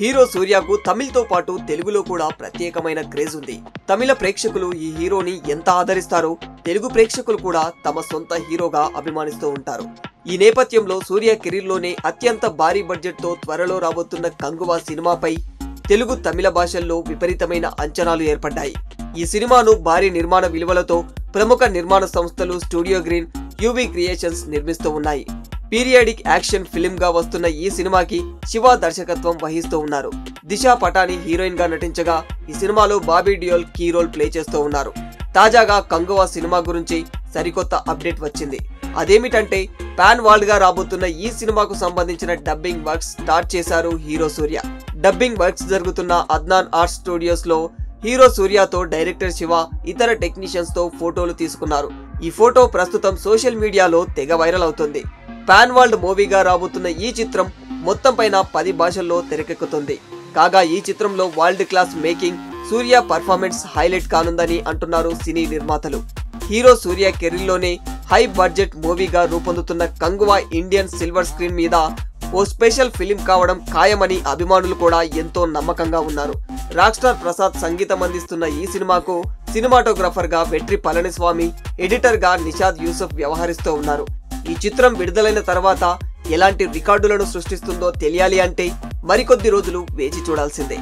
Hero సూర్యకు తమిళ్తో పాటు తెలుగులో కూడా ప్రత్యేకమైన క్రేజ్ ఉంది. తమిళ ప్రేక్షకులు ఈ హీరోని ఎంత ఆదరిస్తారో తెలుగు ప్రేక్షకులు కూడా తమ సొంత హీరోగా అభిమానిస్తూ ఉంటారు. ఈ నేపథ్యంలో సూర్య కెరీర్లోనే అత్యంత భారీ బడ్జెట్ తో త్వరలో రాబోతున్న కంగువా సినిమాపై తెలుగు తమిళ భాషల్లో విపరీతమైన అంచనాలు ఏర్పడ్డాయి. ఈ సినిమాను భారీ నిర్మాణ విలువలతో ప్రముఖ నిర్మాణ సంస్థలు స్టూడియో గ్రీన్, యువి క్రియేషన్స్ నిర్మిస్తూ ఉన్నాయి. పీరియాడిక్ యాక్షన్ ఫిల్మ్ గా వస్తున్న ఈ సినిమాకి శివ దర్శకత్వం వహిస్తూ ఉన్నారు. దిశా పటాని హీరోయిన్ గా నటించగా ఈ సినిమాలో బాబీ డియోల్ కీ రోల్ ప్లే చేస్తూ ఉన్నారు. తాజాగా కంగువా సినిమా గురించి సరికొత్త అప్డేట్ వచ్చింది. అదేమిటంటే పాన్ వరల్డ్ గా రాబోతున్న ఈ సినిమాకు సంబంధించిన డబ్బింగ్ వర్క్స్ స్టార్ట్ చేశారు హీరో సూర్య. డబ్బింగ్ వర్క్స్ జరుగుతున్న అద్నాన్ ఆర్ట్ స్టూడియోస్ లో హీరో సూర్యతో డైరెక్టర్ శివ ఇతర టెక్నీషియన్స్ తో ఫోటోలు తీసుకున్నారు. ఈ ఫోటో ప్రస్తుతం సోషల్ మీడియాలో తెగ వైరల్ అవుతుంది. పాన్ వరల్డ్ మూవీగా రాబోతున్న ఈ చిత్రం మొత్తం పైన 10 భాషల్లో తెరకెక్కుతుంది. కాగా ఈ చిత్రంలో వరల్డ్ క్లాస్ మేకింగ్, సూర్య పర్ఫార్మెన్స్ హైలైట్ కానుందని అంటున్నారు సినీ నిర్మాతలు. హీరో సూర్య కెరీర్లోనే హై బడ్జెట్ మూవీగా రూపొందుతున్న కంగువా ఇండియన్ సిల్వర్ స్క్రీన్ మీద ఓ స్పెషల్ ఫిలిం కావడం ఖాయమని అభిమానులు కూడా ఎంతో నమ్మకంగా ఉన్నారు. రాక్ స్టార్ ప్రసాద్ సంగీతం అందిస్తున్న ఈ సినిమాకు సినిమాటోగ్రఫర్ గా వెట్రి పళనిస్వామి, ఎడిటర్ గా నిషాద్ యూసుఫ్ వ్యవహరిస్తూ ఉన్నారు. ఈ చిత్రం విడుదలైన తర్వాత ఎలాంటి రికార్డులను సృష్టిస్తుందో తెలియాలి అంటే మరికొద్ది రోజులు వేచి చూడాల్సిందే.